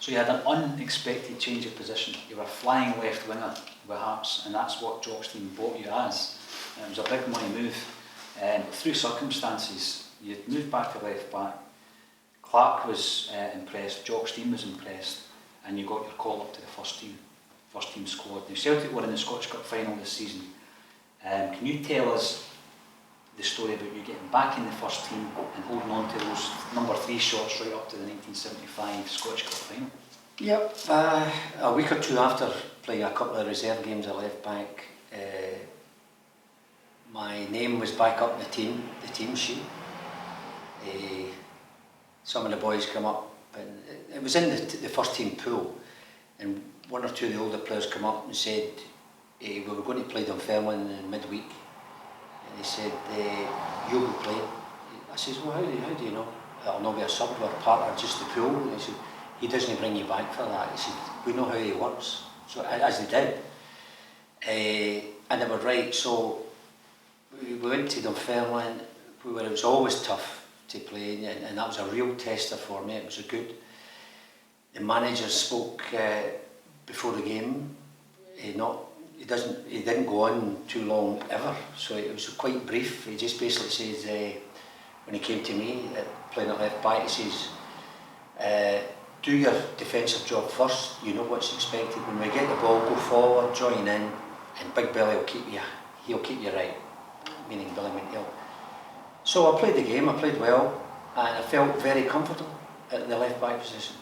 So you had an unexpected change of position. You were a flying left winger with Hearts, and that's what Jock Stein bought you as. And it was a big money move. Through circumstances, you moved back to left back. Clark was impressed, Jock Stein was impressed, and you got your call up to the first team squad. Now Celtic were in the Scottish Cup final this season. Can you tell us the story about you getting back in the first team and holding on to those number 3 shots right up to the 1975 Scottish Cup final? Yep, a week or two after playing a couple of reserve games at left back, my name was back up in the team sheet. Some of the boys come up, and it was in the first team pool, and one or two of the older players come up and said, we were going to play Dunfermline in midweek, and they said, you'll be playing. I says, well, how do you know? I'll not be a sub or part of just the pool. And they said, he doesn't bring you back for that. He said, we know how he works. So as they did, and they were right. So we went to Dunfermline, where it was always tough to play, and that was a real tester for me. It was good. The manager spoke before the game. He didn't go on too long ever, so it was quite brief. He just basically says, when he came to me playing at left back, he says, do your defensive job first. You know what's expected. When we get the ball, go forward, join in, and Big Billy will keep you right, meaning Billy McNeill. So I played the game. I played well, and I felt very comfortable at the left back position.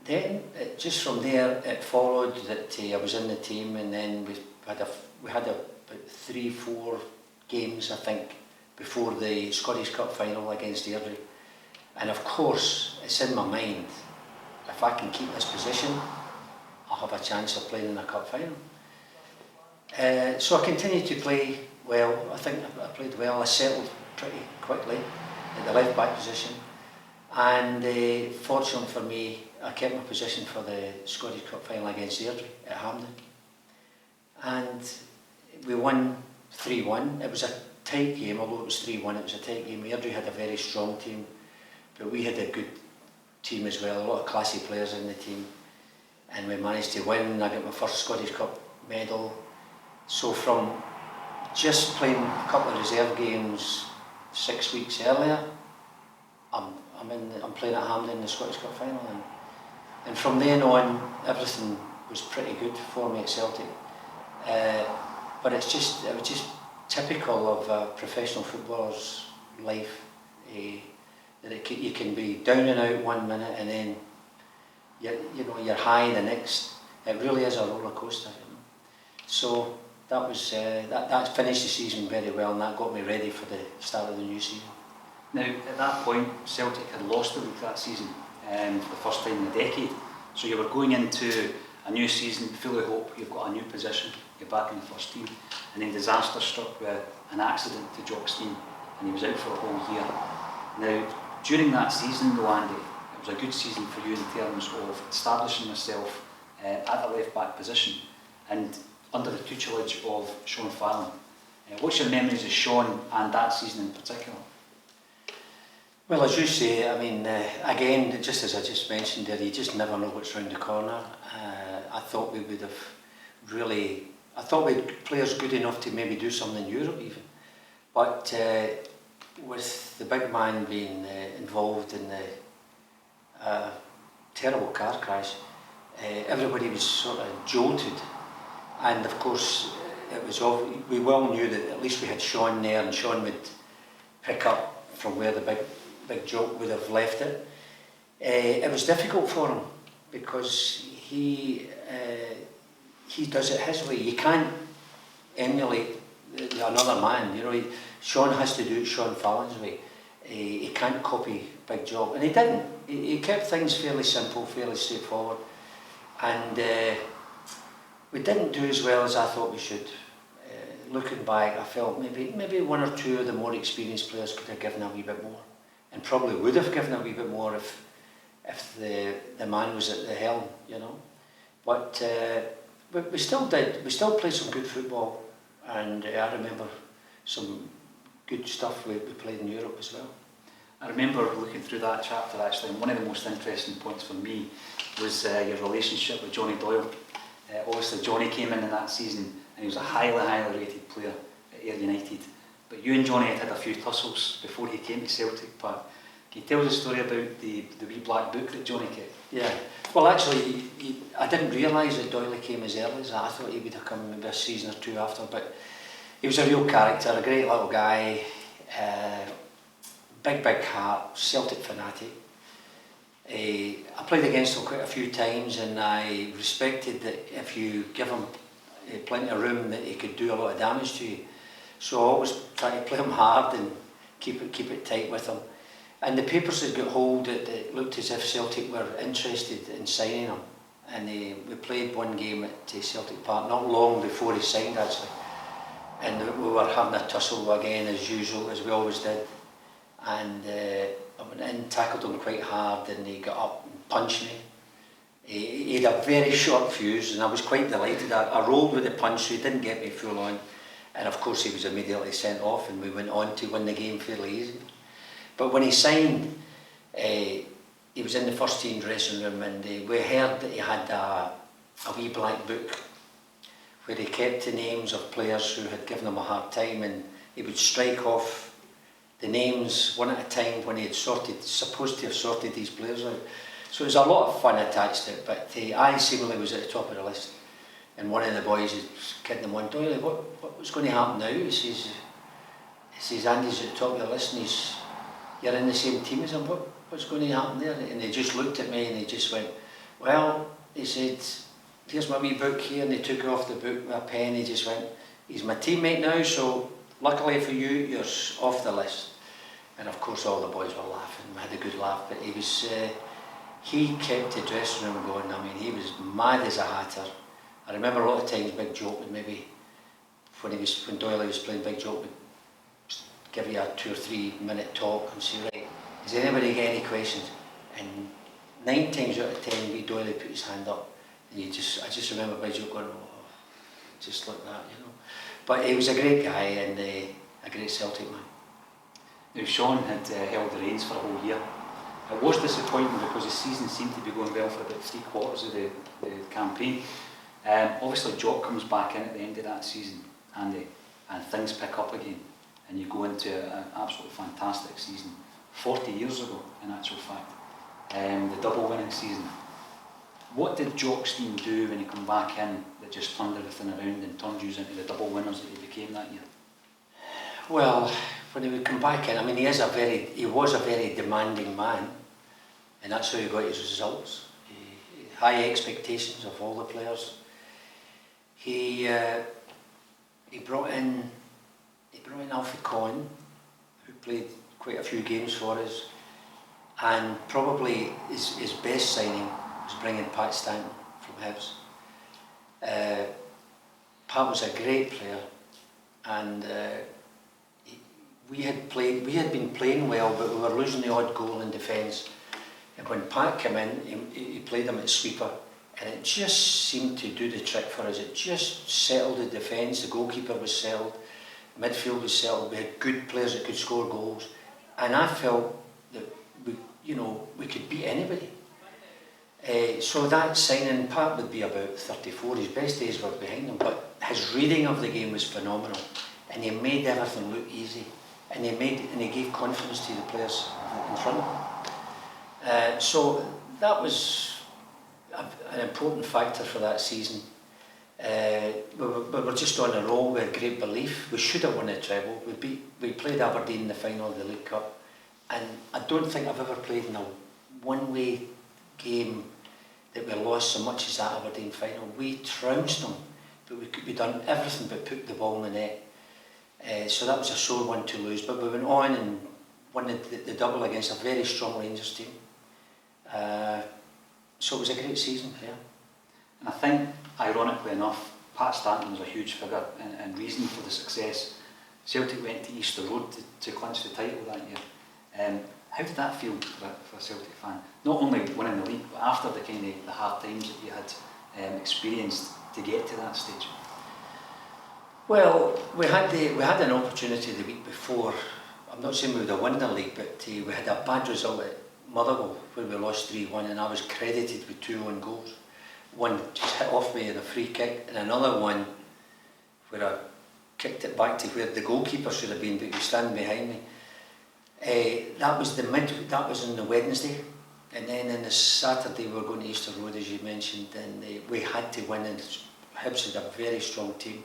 Then, just from there, it followed that I was in the team, and then we had about 3-4 games, I think, before the Scottish Cup final against Airdrie. And of course, it's in my mind, if I can keep this position, I'll have a chance of playing in a cup final. So I continued to play well. I think I played well. I settled pretty quickly at the left back position, and fortunately for me, I kept my position for the Scottish Cup final against Airdrie at Hampden, and we won 3-1. It was a tight game, although it was 3-1. It was a tight game. Airdrie had a very strong team, but we had a good team as well. A lot of classy players in the team, and we managed to win. I got my first Scottish Cup medal. So from just playing a couple of reserve games 6 weeks earlier, I'm playing at Hampden in the Scottish Cup final, and from then on everything was pretty good for me at Celtic. But it was just typical of a professional footballer's life, that you can be down and out one minute, and then you're high the next. It really is a roller coaster. So that was that finished the season very well, and that got me ready for the start of the new season. Now, at that point, Celtic had lost the league that season for the first time in a decade. So you were going into a new season full of hope. You've got a new position, you're back in the first team, and then disaster struck with an accident to Jock Stein, and he was out for a whole year. Now, during that season though, Andy, it was a good season for you in terms of establishing yourself at the left back position and under the tutelage of Sean Fallon. What's your memories of Sean and that season in particular? Well, as you say, I mean, again, just as I just mentioned there, you just never know what's round the corner. I thought we would have really, I thought we had players good enough to maybe do something in Europe even. But with the big man being involved in the terrible car crash, everybody was sort of jolted. And of course, we well knew that at least we had Sean there, and Sean would pick up from where the big Jock would have left it. It was difficult for him because he does it his way. You can't emulate another man. Sean has to do it Sean Fallon's way. He can't copy Big Jock, and he didn't. He kept things fairly simple, fairly straightforward, and we didn't do as well as I thought we should. Looking back, I felt maybe one or two of the more experienced players could have given a wee bit more, and probably would have given a wee bit more if the man was at the helm, But we still did. We still played some good football, and I remember some good stuff we played in Europe as well. I remember looking through that chapter actually, and one of the most interesting points for me was your relationship with Johnny Doyle. Obviously Johnny came in that season and he was a highly rated player at Ayr United, but you and Johnny had a few tussles before he came to Celtic. But can you tell us a story about the wee black book that Johnny kept? Yeah, well actually I didn't realise that Doyle came as early as that. I thought he would have come maybe a season or two after, but he was a real character, a great little guy, big heart, Celtic fanatic. I played against him quite a few times, and I respected that if you give him plenty of room that he could do a lot of damage to you. So I always try to play him hard and keep it tight with him. And the papers had got hold that it looked as if Celtic were interested in signing him. And we played one game at Celtic Park not long before he signed actually. And we were having a tussle again as usual, as we always did. And I went in, tackled him quite hard, and he got up and punched me. He had a very short fuse, and I was quite delighted. I rolled with the punch, so he didn't get me full on. And of course he was immediately sent off, and we went on to win the game fairly easy. But when he signed, he was in the first team dressing room, and we heard that he had a wee black book where he kept the names of players who had given him a hard time, and he would strike off the names one at a time when he had supposed to have sorted these players out. So there was a lot of fun attached to it, but I seemingly was at the top of the list. And one of the boys was kidding him on, Doyle, what's going to happen now? He says, Andy's at the top of the list, and you're in the same team as him, what's going to happen there? And he just looked at me and he just went, well, he said, here's my wee book here, and he took off the book with a pen. He just went, he's my teammate now, so luckily for you, you're off the list. And of course all the boys were laughing, we had a good laugh, but he kept the dressing room going. I mean, he was mad as a hatter. I remember a lot of times Big Jock would maybe, when Doyle was playing, Big Jock would give you a 2 or 3 minute talk and say, right, does anybody get any questions? And 9 times out of 10, wee Doyle put his hand up, and I just remember Big Jock going, oh, just like that, you know. But he was a great guy and a great Celtic man. Now Sean had held the reins for a whole year. It was disappointing because the season seemed to be going well for about 3/4 of the campaign. Obviously Jock comes back in at the end of that season, and things pick up again, and you go into an absolutely fantastic season, 40 years ago in actual fact, the double winning season. What did Jock Stein do when he came back in that just turned everything around and turned you into the double winners that he became that year? Well, when he would come back in, I mean, he was a very demanding man, and that's how he got his results. High expectations of all the players. He brought in Alfie Coyne, who played quite a few games for us, and probably his best signing was bringing Pat Stanton from Hibs. Pat was a great player, and we had been playing well, but we were losing the odd goal in defence. And when Pat came in, he played him at sweeper, and it just seemed to do the trick for us. It just settled the defence. The goalkeeper was settled, midfield was settled. We had good players that could score goals, and I felt that we could beat anybody. So that signing, Pat would be about 34. His best days were behind him, but his reading of the game was phenomenal, and he made everything look easy, and he gave confidence to the players in front of him. So that was an important factor for that season. We were just on a roll. We had great belief. We should have won the treble. We played Aberdeen in the final of the League Cup, and I don't think I've ever played in a one-way game that we lost so much as that Aberdeen final. We trounced them, but we'd done everything but put the ball in the net. So that was a sore one to lose, but we went on and won the double against a very strong Rangers team. So it was a great season, yeah. And I think, ironically enough, Pat Stanton was a huge figure and reason for the success. Celtic went to Easter Road to clinch the title that year. How did that feel for a Celtic fan? Not only winning the league, but after the hard times that you had experienced to get to that stage. Well, we had an opportunity the week before I'm not saying we would have won the league, but we had a bad result at Motherwell where we lost 3-1, and I was credited with 2 own goals. One just hit off me in a free kick, and another one where I kicked it back to where the goalkeeper should have been, but he was standing behind me. That was on the Wednesday, and then on the Saturday we were going to Easter Road, as you mentioned, and we had to win, and Hibs had a very strong team.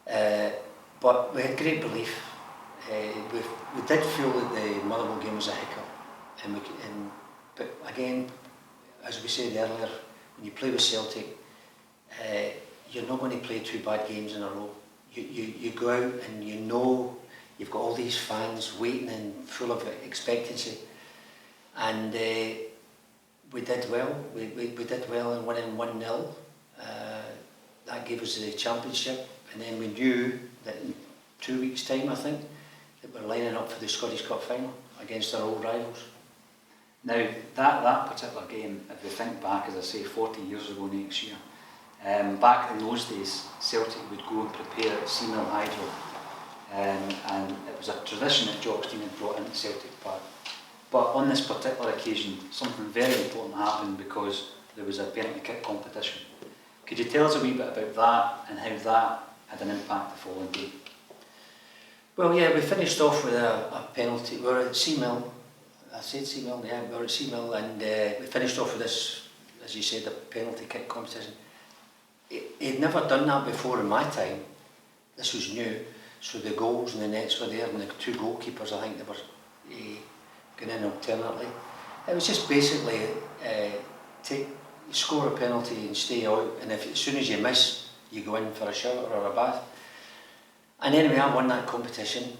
But we had great belief. We did feel that the Motherwell game was a hiccup, but again, as we said earlier, when you play with Celtic, you're not going to play 2 bad games in a row. You go out and you know you've got all these fans waiting and full of expectancy, and we did well. We did well in winning 1-0. That gave us the championship, and then we knew that in 2 weeks' time, I think, that we're lining up for the Scottish Cup final against our old rivals. Now, that particular game, if we think back, as I say, 40 years ago next year, back in those days, Celtic would go and prepare at Seamill Hydro, and it was a tradition that Jock Stein had brought into Celtic Park. But on this particular occasion, something very important happened because there was a penalty kick competition. Could you tell us a wee bit about that and how that had an impact the following day? Well, yeah, we finished off with a penalty. We were at Seamill. I said Seamill, yeah, we were at Seamill, and we finished off with this, as you said, a penalty kick competition. He'd never done that before in my time. This was new, so the goals and the nets were there, and the 2 goalkeepers, I think, they were going in alternately. It was just basically score a penalty and stay out, and as soon as you miss, you go in for a shower or a bath. And anyway, I won that competition.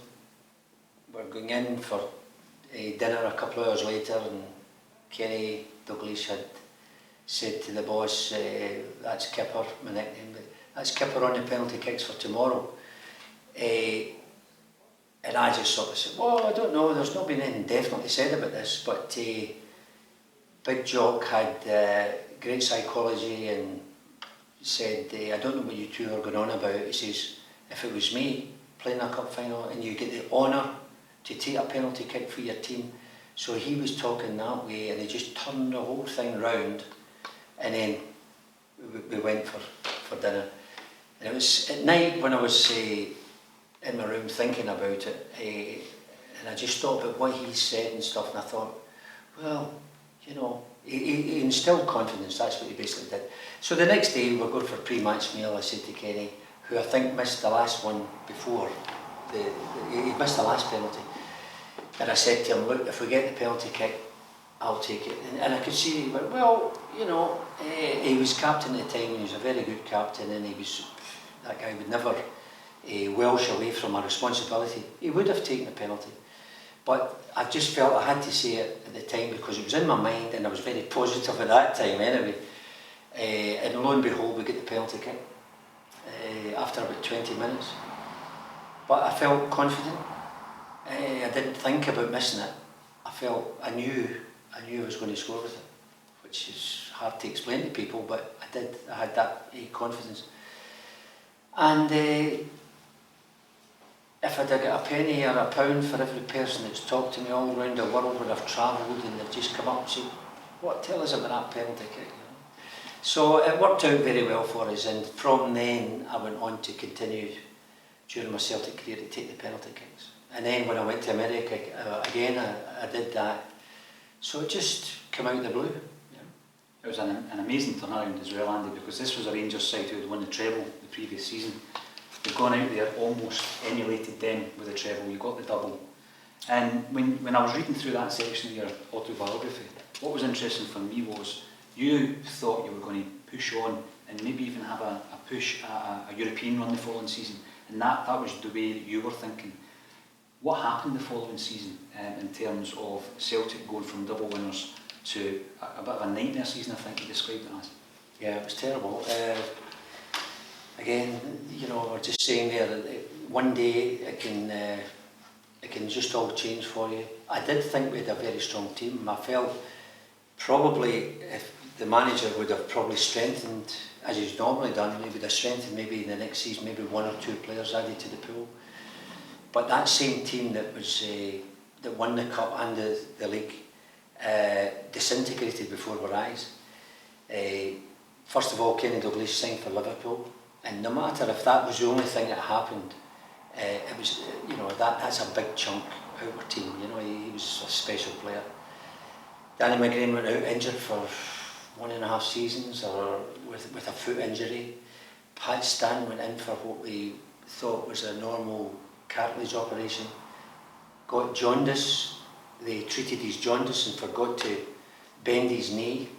We're going in for dinner a couple of hours later, and Kenny Dalglish had said to the boss, that's Kipper, my nickname, but that's Kipper on the penalty kicks for tomorrow. And I just sort of said, well, I don't know, there's not been anything definitely said about this, but Big Jock had great psychology and said, I don't know what you 2 are going on about. He says, if it was me playing a cup final and you get the honour to take a penalty kick for your team. So he was talking that way, and he just turned the whole thing round, and then we went for dinner. And it was at night when I was in my room thinking about it, and I just thought about what he said and stuff, and I thought, well, you know, he instilled confidence. That's what he basically did. So the next day we were going for a pre-match meal. I said to Kenny, who I think missed the last one before, he missed the last penalty, and I said to him, look, if we get the penalty kick, I'll take it. And I could see he went, well, you know, he was captain at the time, and he was a very good captain, and that guy would never welsh away from a responsibility. He would have taken the penalty. But I just felt I had to say it at the time because it was in my mind, and I was very positive at that time anyway. And lo and behold, we get the penalty kick after about 20 minutes. But I felt confident. I didn't think about missing it. I knew I was going to score with it, which is hard to explain to people, but I had that confidence. And if I'd have got a penny or a pound for every person that's talked to me all around the world when I've travelled, and they've just come up and said, what, tell us about that penalty kick, you know? So it worked out very well for us, and from then I went on to continue during my Celtic career to take the penalty kicks. And then when I went to America again, I did that. So it just came out of the blue. Yeah. It was an amazing turnaround as well, Andy, because this was a Rangers side who had won the treble the previous season. You've gone out there, almost emulated them with the treble, you got the double. And when I was reading through that section of your autobiography, what was interesting for me was you thought you were going to push on and maybe even have a push at a European run the following season, and that was the way that you were thinking. What happened the following season in terms of Celtic going from double winners to a bit of a nightmare season, I think you described it as? Yeah, it was terrible. Again, you know, we're just saying there that one day it can just all change for you. I did think we had a very strong team. I felt probably if the manager would have probably strengthened, as he's normally done, he would have strengthened maybe in the next season, maybe 1 or 2 players added to the pool. But that same team that was that won the cup and the league disintegrated before our eyes. First of all, Kenny Dalglish signed for Liverpool, and no matter if that was the only thing that happened, it was, you know, that's a big chunk out of our team. You know, he was a special player. Danny McNeill went out injured for 1.5 seasons, or with a foot injury. Pat Stan went in for what we thought was a normal cartilage operation. Got jaundice. They treated his jaundice and forgot to bend his knee,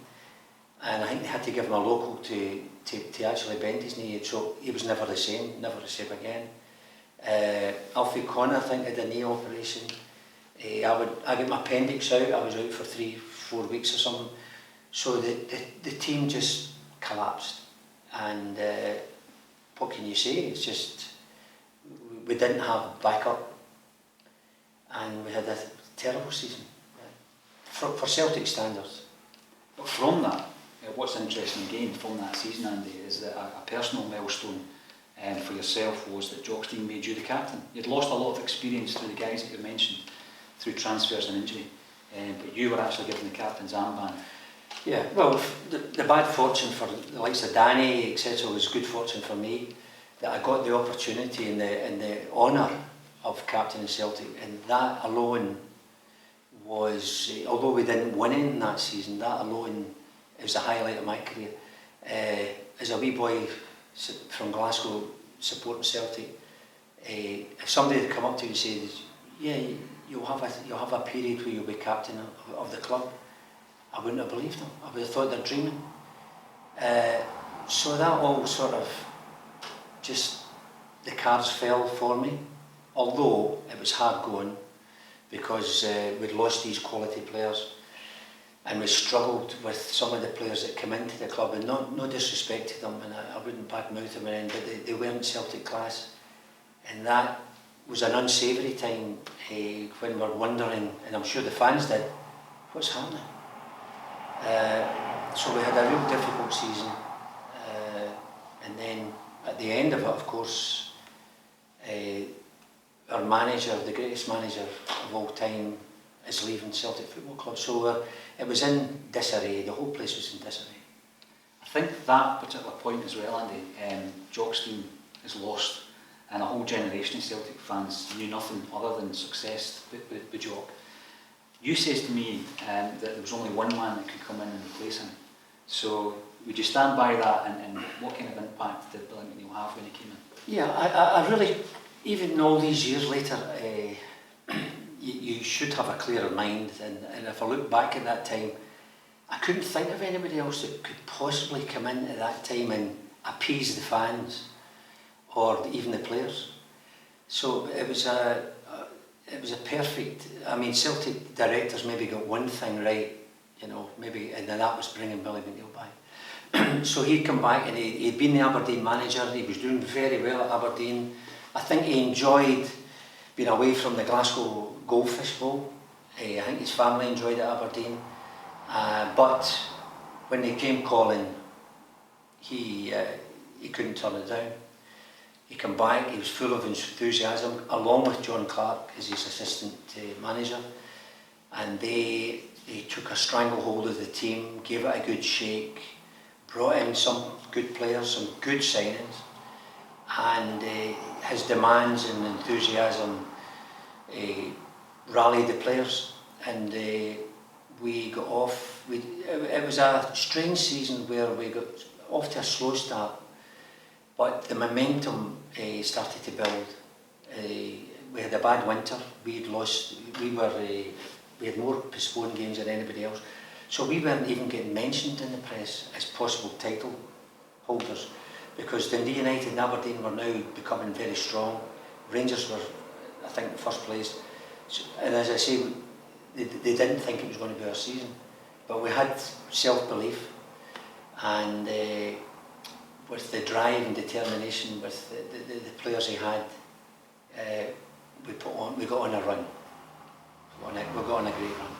and I think they had to give him a local to actually bend his knee. So he was never the same again. Alfie Connor, I think, had a knee operation. I got my appendix out. I was out for 3-4 weeks or something. So the team just collapsed, and what can you say? It's just we didn't have backup, and we had a terrible season for Celtic standards. But from that, what's interesting again from that season, Andy, is that a personal milestone for yourself was that Jock Stein made you the captain. You'd lost a lot of experience through the guys that you mentioned, through transfers and injury, but you were actually given the captain's armband. Yeah, well, the bad fortune for the likes of Danny, etc., was good fortune for me, that I got the opportunity and the honour of captain of Celtic, and that alone was, although we didn't win in that season, that alone was the highlight of my career. As a wee boy from Glasgow supporting Celtic, if somebody had come up to you and said, yeah, you'll have a period where you'll be captain of the club, I wouldn't have believed them. I would have thought they're dreaming. So that all sort of just, the cards fell for me, although it was hard going, because we'd lost these quality players, and we struggled with some of the players that came into the club, and no disrespect to them, and I wouldn't badmouth them, but they weren't Celtic class, and that was an unsavoury time when we're wondering, and I'm sure the fans did, what's happening? So we had a real difficult season, and then at the end of it, of course, our manager, the greatest manager of all time, is leaving Celtic Football Club. So it was in disarray. The whole place was in disarray. I think that particular point as well, Andy, Jock Stein is lost, and a whole generation of Celtic fans knew nothing other than success with Jock. You says to me that there was only one man that could come in and replace him. So would you stand by that, and what kind of impact did Billy McNeill have when he came in? Yeah, I really, even all these years later, you should have a clearer mind, and if I look back at that time, I couldn't think of anybody else that could possibly come in at that time and appease the fans or even the players. So it was a perfect, I mean, Celtic directors maybe got one thing right, you know, maybe, and then that was bringing Billy McNeill back. So he'd come back, and he'd been the Aberdeen manager. He was doing very well at Aberdeen. I think he enjoyed being away from the Glasgow Goldfish Bowl. I think his family enjoyed it at Aberdeen. But when they came calling, he couldn't turn it down. He came back, he was full of enthusiasm, along with John Clark as his assistant manager, and they took a stranglehold of the team, gave it a good shake, brought in some good players, some good signings, and his demands and enthusiasm rallied the players, and we got off. It was a strange season where we got off to a slow start, but the momentum started to build. We had a bad winter. We had more postponed games than anybody else, so we weren't even getting mentioned in the press as possible title holders, because Dundee United and Aberdeen were now becoming very strong. Rangers were, I think, first place, and as I say, they didn't think it was going to be our season, but we had self-belief, and with the drive and determination, with the players he had, we got on a run. We got on a great run.